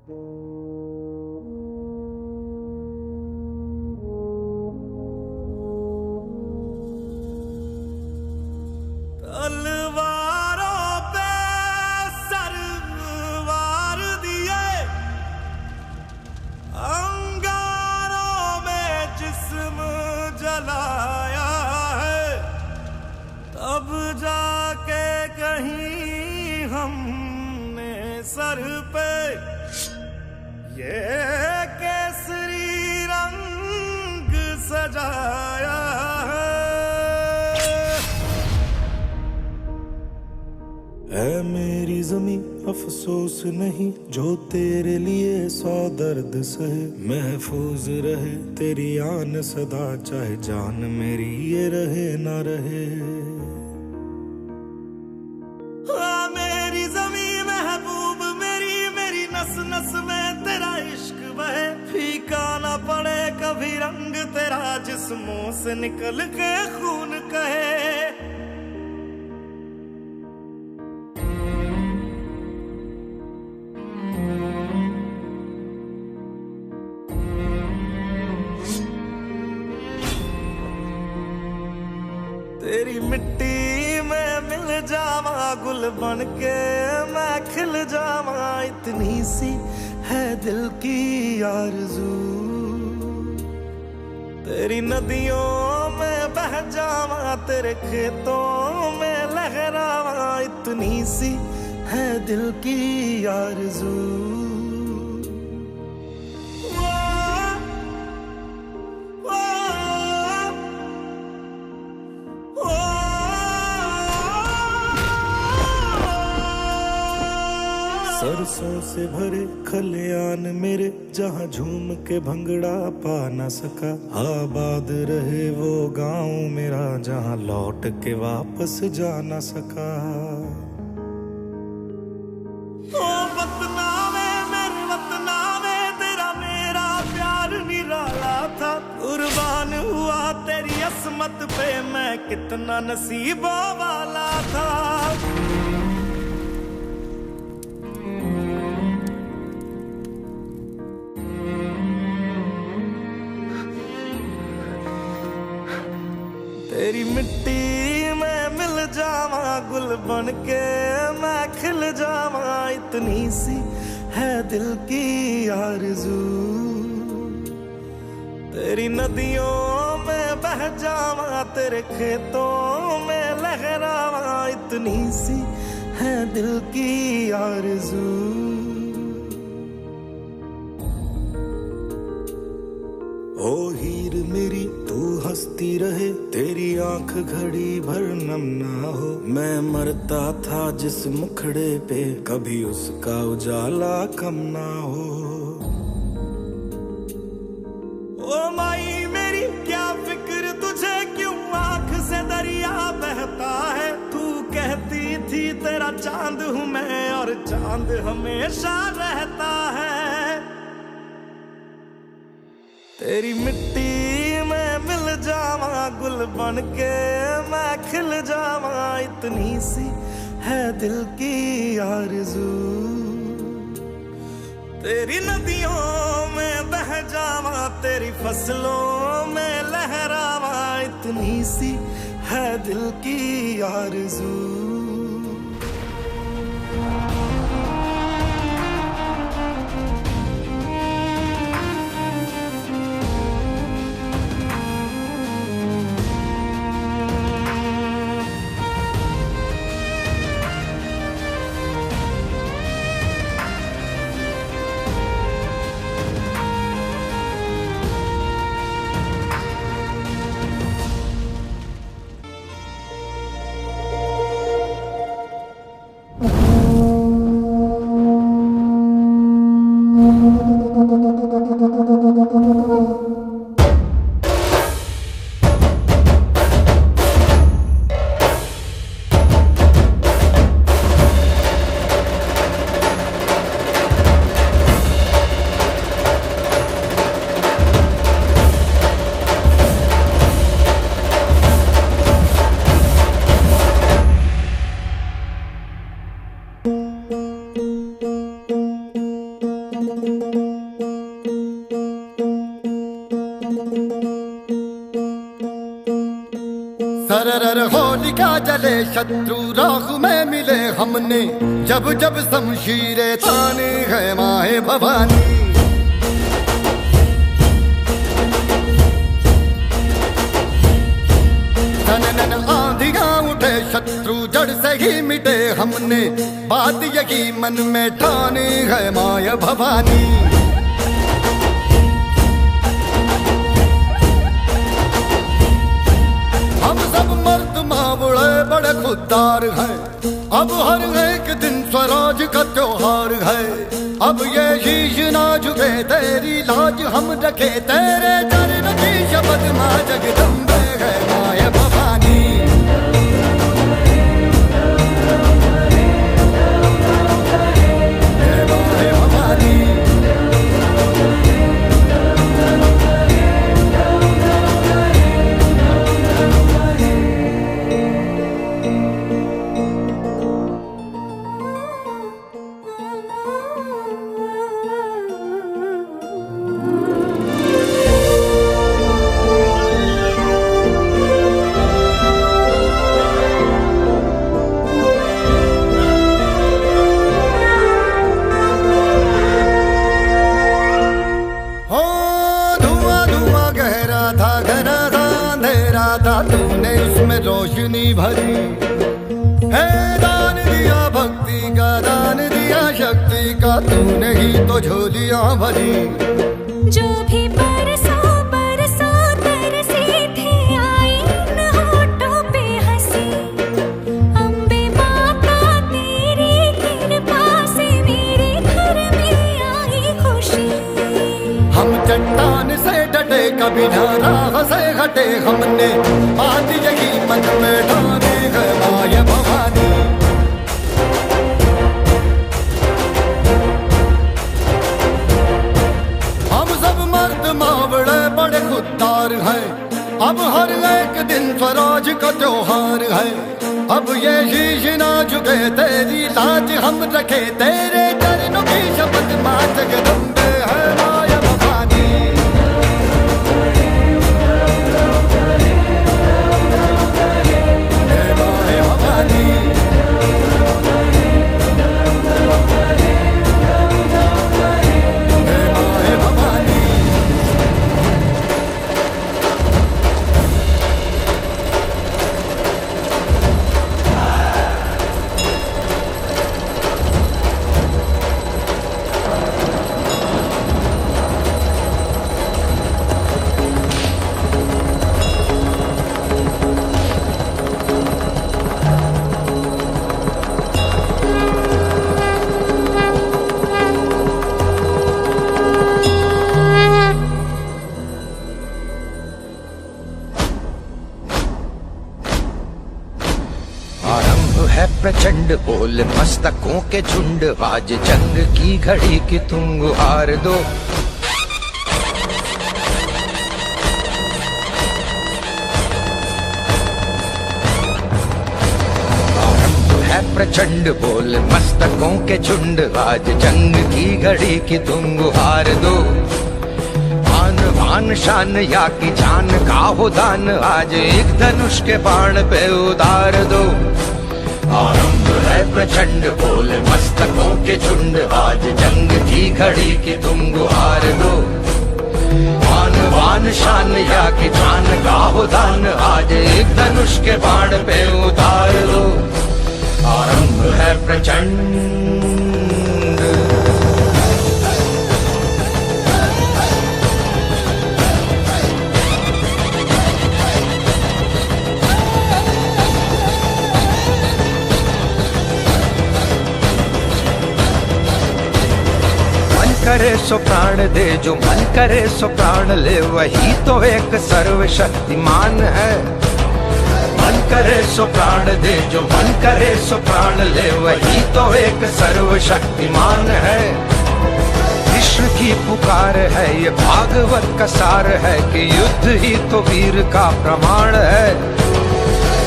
तलवारों पे सरवार दिए, अंगारों में जिस्म जलाया है, तब जाके कहीं हमने सर पे ये केसरी रंग सजाया है। ऐ मेरी ज़मीं अफसोस नहीं जो तेरे लिए 100 दर्द सहे, महफूज रहे तेरी आन सदा, चाहे जान मेरी ये रहे ना रहे। मेरी ज़मीं महबूब मेरी, मेरी नस नस में तेरा इश्क बहे, फीका ना पड़े कभी रंग तेरा, जिस्मों से निकल के खून कहे। तेरी मिट्टी में मिल जावा गुल बन के मैं खिल जावा, इतनी सी है दिल की आरज़ू। तेरी नदियों में बह जावा तेरे खेतों में लहरावा, इतनी सी है दिल की आरज़ू। सरसों से भरे खलियान मेरे, जहाँ झूम के भंगड़ा पा न सका, आबाद रहे वो गांव मेरा, जहाँ लौट के वापस जा न सका। ओ वतना में मेरे वतना में तेरा मेरा प्यार निराला था, कुर्बान हुआ तेरी असमत पे मैं कितना नसीबों वाला था। तेरी मिट्टी में मिल जावा गुल बन के मैं खिल जावा, इतनी सी है दिल की आरज़ू। तेरी नदियों में बह जावा तेरे खेतों में लहरावा, इतनी सी है दिल की आरज़ू। ओ हीर मेरी तू हंसती रहे, तेरी आंख घड़ी भर नम ना हो, मैं मरता था जिस मुखड़े पे कभी उसका उजाला कम ना हो। ओ माई मेरी क्या फिक्र तुझे, क्यों आंख से दरिया बहता है, तू कहती थी तेरा चांद हूँ मैं और चांद हमेशा रहता है। तेरी मिट्टी में मिल जावा गुल बन के मैं खिल जावा, इतनी सी है दिल की आरज़ू। तेरी नदियों में बह जावा तेरी फसलों में लहरावा, इतनी सी है दिल की आरज़ू। तरर होलिका जले शत्रु राह में मिले हमने, जब जब शमशीरें ताने है माए भवानी। नन आंधियां उठे शत्रु जड़ से ही मिटे हमने, बात यही मन में ठानी है माया भवानी। हम सब मर्द मावड़े बड़े खुददार हैं, अब हर एक दिन स्वराज का त्योहार है। अब ये शीश ना झुके तेरी लाज हम रखे, तेरे चरण की शपथ मां जगदम्बे है माया भवानी। तूने उसमें रोशनी भरी है, दान दिया भक्ति का, दान दिया शक्ति का, तूने ही तो झोलियां भरी। जो भी बरसों बरसों तरसे थे, आई न होठों पे हंसी। अम्बे माता तेरी कृपा से मेरे घर में आई खुशी। हम चट्टान से डटे कभी ना राह से हटे हमने, बात यही मन में ठाने है माया भवानी। हम सब मर्द मावड़े बड़े खुददार हैं, अब हर एक दिन स्वराज का त्योहार है। अब ये शीश ना झुके तेरी लाज हम रखे, तेरे चरणों की शपथ मां जगदम्बे है माया भवानी। प्रचंड बोल मस्तकों के झुंड, आज जंग की घड़ी की तुम गुहार दो। आरंभ है प्रचंड बोल मस्तकों के झुंड, आज जंग की घड़ी की तुम गुहार दो। आन बान शान या की जान का हो दान, आज एक धनुष के बाण पे उतार दो। आरंभ है प्रचंड बोल मस्तकों के झुंड, आज जंग की घड़ी की तुम गुहार दो। आन बान शान या की जान का हो दान, आज एक धनुष के बाण पे उतार दो। आरंभ है प्रचंड। करे सो प्राण दे, जो मन करे सो प्राण ले, वही तो एक सर्वशक्तिमान है। मन करे सो प्राण दे, जो मन करे सो प्राण ले, वही तो एक सर्वशक्तिमान है। कृष्ण की पुकार है, ये भागवत का सार है, कि युद्ध ही तो वीर का प्रमाण है।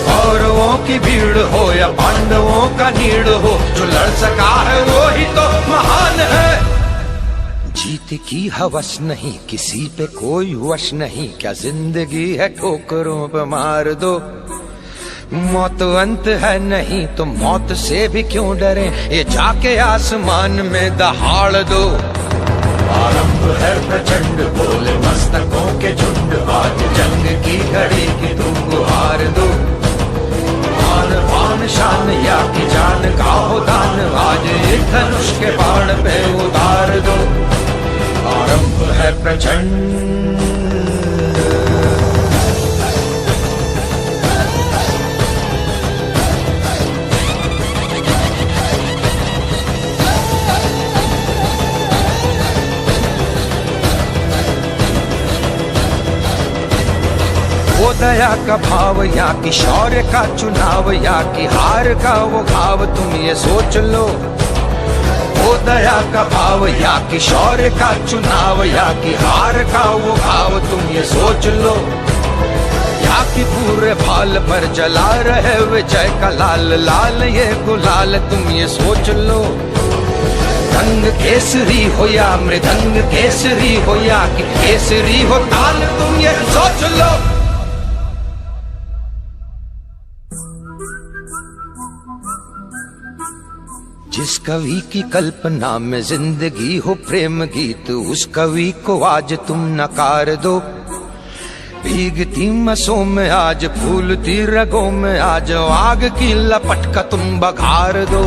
कौरवों की भीड़ हो या पांडवों का नीड़ हो, जो लड़ सका है वो ही तो महान है। जीत की हवस नहीं, किसी पे कोई वश नहीं, क्या जिंदगी है ठोकरों पे मार दो। मौत अंत है नहीं तो मौत से भी क्यों डरे, ये जाके आसमान में दहाड़ दो। आरंभ है प्रचंड बोले मस्तकों के झुंड, आज जंग की घड़ी की तुम गुहार दो। आन पान शान या की जान का हो दान, आज एक धनुष के बाण पे उतार दो। आरंभ है प्रचंड। वो दया का भाव या कि शौर्य का चुनाव, या कि हार का वो घाव, तुम ये सोच लो। वो दया का भाव या कि शौर्य का चुनाव, या कि हार का वो घाव, तुम ये सोच लो। या कि पूरे भाल पर जला रहे विजय का लाल लाल ये गुलाल, तुम ये सोच लो। रंग केसरी हो या मृदंग केसरी हो, या कि केसरी हो ताल, तुम ये सोच लो। जिस कवि की कल्पना में जिंदगी हो प्रेम गीत, उस कवि को आज तुम नकार दो। भीगती मसों में आज फूलती रगों में आज, आग की लपट का तुम बघार दो।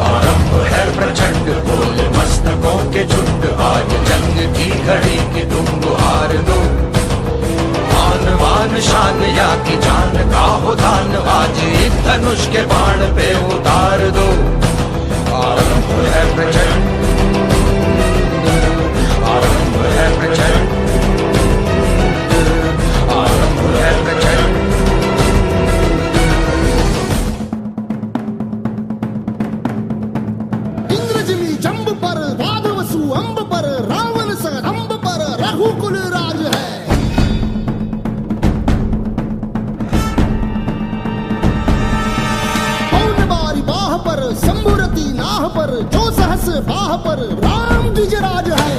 आरंभ है प्रचंड बोले मस्तकों के झुंड, आज जंग की घड़ी की तुम गुहार दो। आन बान शान या की जान का हो दान, आज एक धनुष के बाण पे उतार दो। आरंभ है प्रचंड, आरंभ है प्रचंड, आरंभ है प्रचंड। इंद्रजिमी जंब पर, वादवसु अंब पर, रावण सरंब पर, रघुकुल राज है। पौनबारी बाह पर, शंभुरती नाह पर, जो सहस बाह पर, राम द्विजराज है।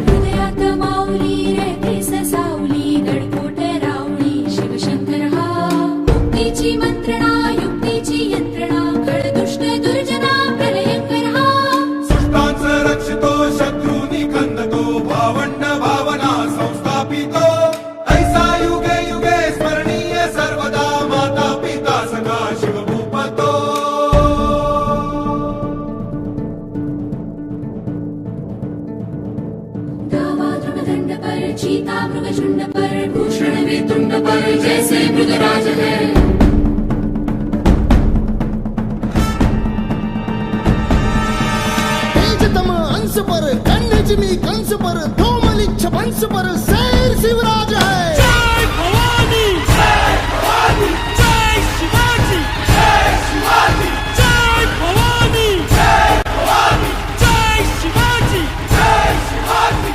हृदयात माऊली रहते ससावली, गडकोट रावळी शिवशंकर हा। मुक्तीची मंत्रणा युक्तीची यंत्रणा, खळदुष्ट दुर्जना प्रलयंकर हा। सुष्टांचं रक्षितो शत्रूनी खंदतो, भावंड भावना संस्थापितो। ऐसा युगे युगे स्मरणीय सर्वदा, माता पिता सखा शिवभूपतो। गावा तृणदंड पर, चीता मृगशुंड पर, भूषण वेतुंड पर, जैसे मृगराज है। तेजतम अंश पर, कन्यजिमी कंस पर, धूमलिच्छ वंश पर, शेर शिवराज है। जय भवानी, जय भवानी, जय शिवाजी, जय शिवाजी, जय भवानी, जय भवानी, जय शिवाजी, जय शिवाजी।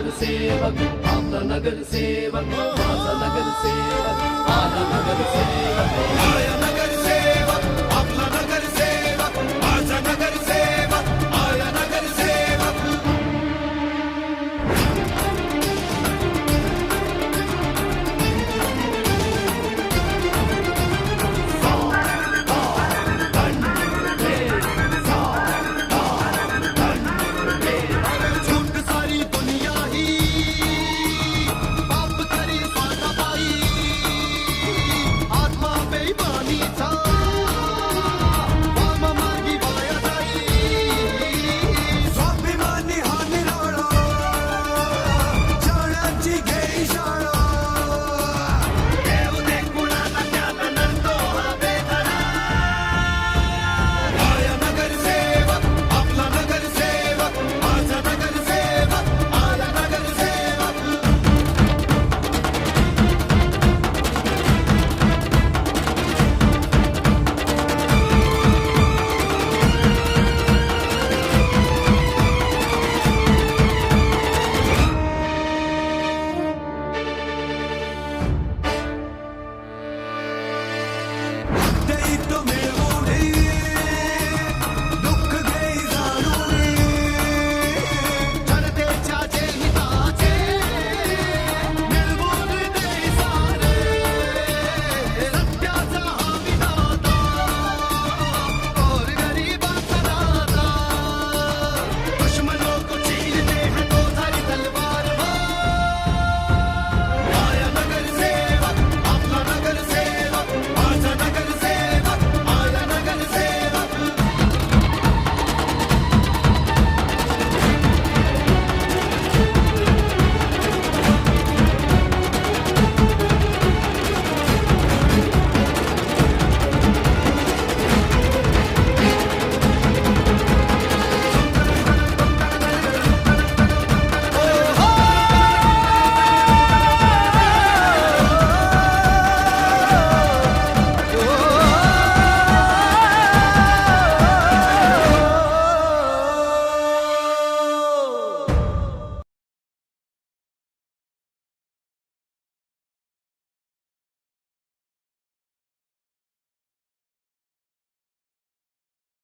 नगर सेवक आपला नगर सेवक माझा नगर सेवक आला नगर सेवक